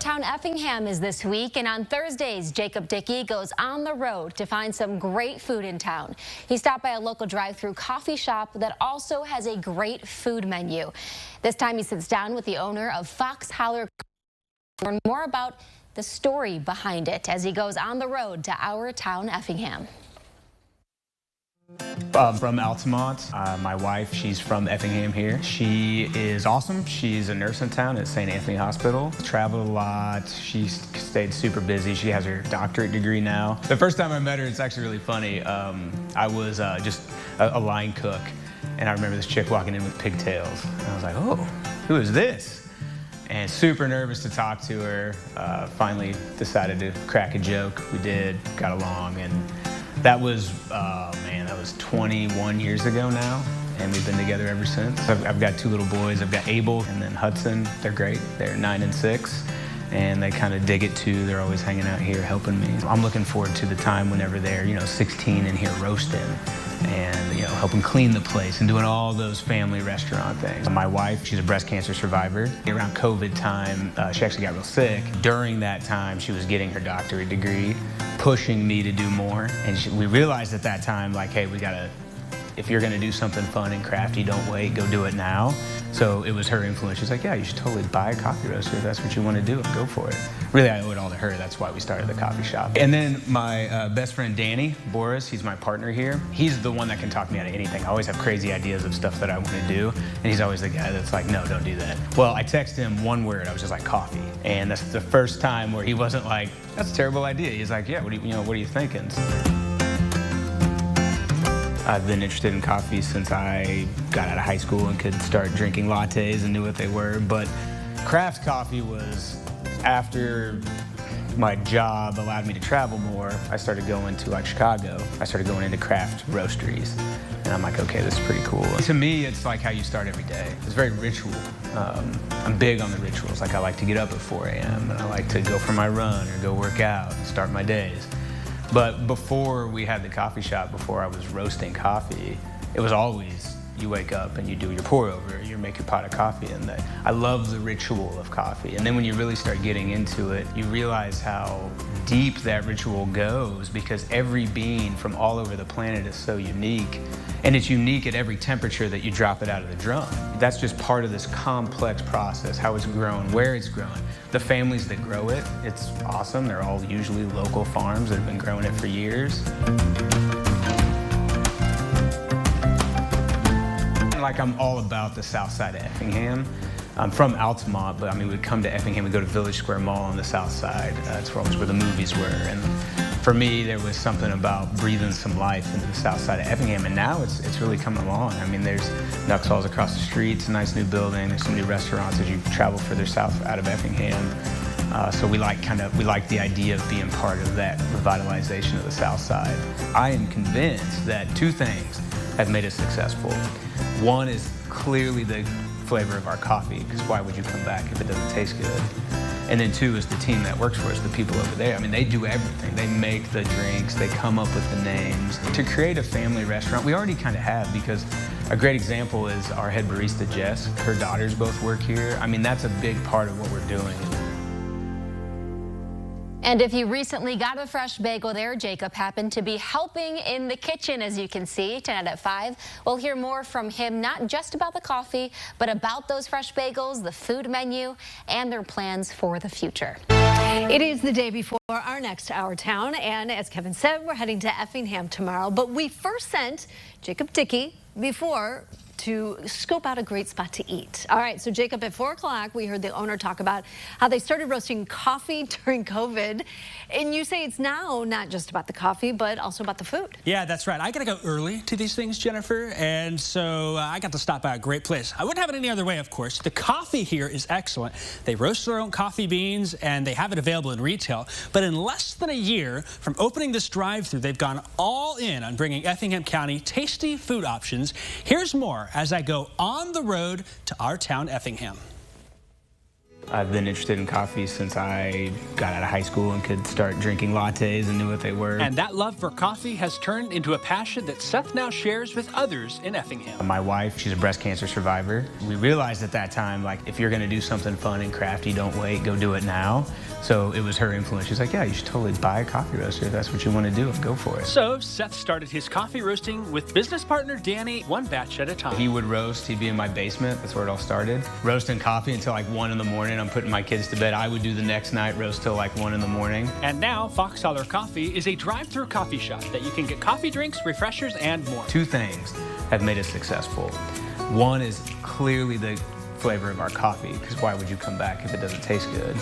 Our Town Effingham is this week, and on Thursdays, Jacob Dickey goes on the road to find some great food in town. He stopped by a local drive-through coffee shop that also has a great food menu. This time he sits down with the owner of Fox Holler Coffee to learn more about the story behind it as he goes on the road to Our Town Effingham. From Altamont. My wife, she's from Effingham here. She is awesome. She's a nurse in town at St. Anthony Hospital. Traveled a lot. She stayed super busy. She has her doctorate degree now. The first time I met her, it's actually really funny. I was just a line cook, and I remember this chick walking in with pigtails. And I was like, oh, who is this? And super nervous to talk to her. Finally decided to crack a joke. We did, got along, and that was, man, that was 21 years ago now, and we've been together ever since. I've got two little boys. I've got Abel and then Hudson. They're great. They're 9 and 6, and they kind of dig it too. They're always hanging out here helping me. I'm looking forward to the time whenever they're, 16 and here roasting and, helping clean the place and doing all those family restaurant things. My wife, she's a breast cancer survivor. Around COVID time, she actually got real sick. During that time, she was getting her doctorate degree, pushing me to do more. And we realized at that time, like, hey, we gotta, if you're gonna do something fun and crafty, don't wait, go do it now. So it was her influence. She's like, yeah, you should totally buy a coffee roaster if that's what you want to do, and go for it. Really, I owe it all to her. That's why we started the coffee shop. And then my best friend, Danny Boris, he's my partner here. He's the one that can talk me out of anything. I always have crazy ideas of stuff that I want to do, and he's always the guy that's like, no, don't do that. Well, I texted him one word. I was just like, coffee. And that's the first time where he wasn't like, that's a terrible idea. He's like, yeah, what are you thinking? I've been interested in coffee since I got out of high school and could start drinking lattes and knew what they were. But craft coffee was after my job allowed me to travel more. I started going to like Chicago. I started going into craft roasteries. And I'm like, okay, this is pretty cool. To me, it's like how you start every day. It's very ritual. I'm big on the rituals. Like I like to get up at 4 a.m. and I like to go for my run or go work out and start my days. But before we had the coffee shop, before I was roasting coffee, it was always you wake up and you do your pour over, you make your pot of coffee, and I love the ritual of coffee. And then when you really start getting into it, you realize how deep that ritual goes, because every bean from all over the planet is so unique, and it's unique at every temperature that you drop it out of the drum. That's just part of this complex process, how it's grown, where it's grown. The families that grow it, it's awesome. They're all usually local farms that have been growing it for years. Like I'm all about the south side of Effingham. I'm from Altamont, but I mean, we'd come to Effingham, we'd go to Village Square Mall on the south side. That's always where the movies were. And for me, there was something about breathing some life into the south side of Effingham, and now it's really coming along. I mean, there's Nuxall's across the street, it's a nice new building, there's some new restaurants as you travel further south out of Effingham. So we like the idea of being part of that revitalization of the south side. I am convinced that two things have made us successful. One is clearly the flavor of our coffee, because why would you come back if it doesn't taste good? And then two is the team that works for us, the people over there. I mean, they do everything. They make the drinks, they come up with the names. To create a family restaurant, we already kind of have, because a great example is our head barista, Jess. Her daughters both work here. I mean, that's a big part of what we're doing. And if you recently got a fresh bagel there, Jacob happened to be helping in the kitchen, as you can see. Tonight at 5, we'll hear more from him, not just about the coffee, but about those fresh bagels, the food menu, and their plans for the future. It is the day before our next Our Town, and as Kevin said, we're heading to Effingham tomorrow. But we first sent Jacob Dickey before to scope out a great spot to eat. All right, so Jacob, at 4 o'clock, we heard the owner talk about how they started roasting coffee during COVID. And you say it's now not just about the coffee, but also about the food. Yeah, that's right. I got to go early to these things, Jennifer. And so I got to stop by a great place. I wouldn't have it any other way, of course. The coffee here is excellent. They roast their own coffee beans, and they have it available in retail. But in less than a year from opening this drive-thru, they've gone all in on bringing Effingham County tasty food options. Here's more as I go on the road to Our Town Effingham. I've been interested in coffee since I got out of high school and could start drinking lattes and knew what they were. And that love for coffee has turned into a passion that Seth now shares with others in Effingham. My wife, she's a breast cancer survivor. We realized at that time, like, if you're gonna do something fun and crafty, don't wait, go do it now. So it was her influence. She's like, yeah, you should totally buy a coffee roaster if that's what you want to do, go for it. So Seth started his coffee roasting with business partner Danny, one batch at a time. He would roast, he'd be in my basement, that's where it all started. Roasting coffee until like 1 in the morning. I'm putting my kids to bed. I would do the next night, roast till like 1 in the morning. And now Fox Holler Coffee is a drive-through coffee shop that you can get coffee drinks, refreshers, and more. 2 things have made us successful. One is clearly the flavor of our coffee, because why would you come back if it doesn't taste good?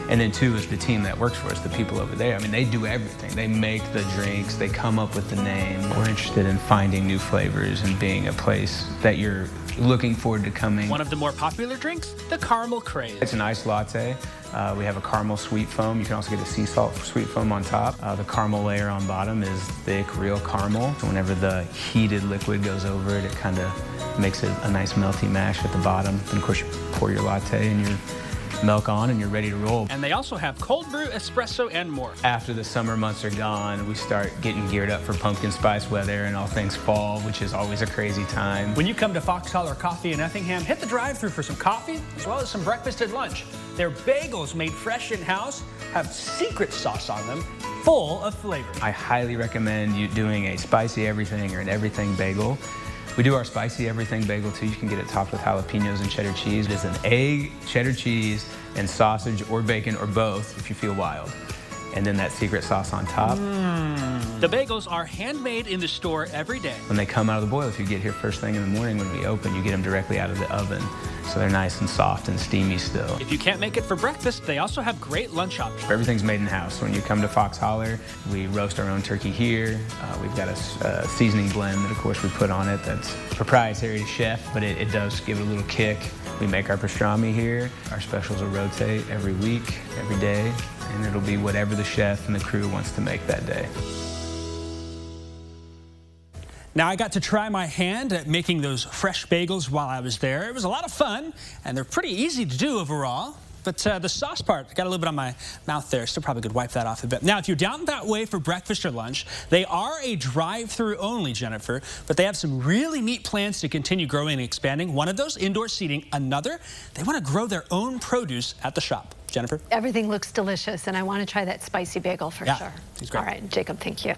And then 2 is the team that works for us, the people over there. I mean, they do everything. They make the drinks, they come up with the name. We're interested in finding new flavors and being a place that you're looking forward to coming. One of the more popular drinks, the caramel craze. It's an iced latte. We have a caramel sweet foam. You can also get the sea salt sweet foam on top. The caramel layer on bottom is thick, real caramel. So whenever the heated liquid goes over it, it kind of makes it a nice melty mash at the bottom. And of course, you pour your latte and your milk on and you're ready to roll. And they also have cold brew, espresso, and more. After the summer months are gone, we start getting geared up for pumpkin spice weather and all things fall, which is always a crazy time. When you come to Fox Holler Coffee in Effingham, hit the drive-thru for some coffee as well as some breakfast and lunch. Their bagels made fresh in-house have secret sauce on them, full of flavor. I highly recommend you doing a spicy everything or an everything bagel. We do our spicy everything bagel too. You can get it topped with jalapenos and cheddar cheese. It is an egg, cheddar cheese, and sausage or bacon or both if you feel wild. And then that secret sauce on top. The bagels are handmade in the store every day. When they come out of the boil, if you get here first thing in the morning when we open, you get them directly out of the oven. So they're nice and soft and steamy still. If you can't make it for breakfast, they also have great lunch options. Everything's made in-house. When you come to Fox Holler, we roast our own turkey here. We've got a seasoning blend that, of course, we put on it that's proprietary to chef, but it does give it a little kick. We make our pastrami here. Our specials will rotate every week, every day, and it'll be whatever the chef and the crew wants to make that day. Now, I got to try my hand at making those fresh bagels while I was there. It was a lot of fun, and they're pretty easy to do overall. But the sauce part, got a little bit on my mouth there. Still probably could wipe that off a bit. Now, if you're down that way for breakfast or lunch, they are a drive-through only, Jennifer, but they have some really neat plans to continue growing and expanding. One of those, indoor seating. Another, they want to grow their own produce at the shop. Jennifer? Everything looks delicious, and I want to try that spicy bagel for sure. It's great. All right, Jacob, thank you.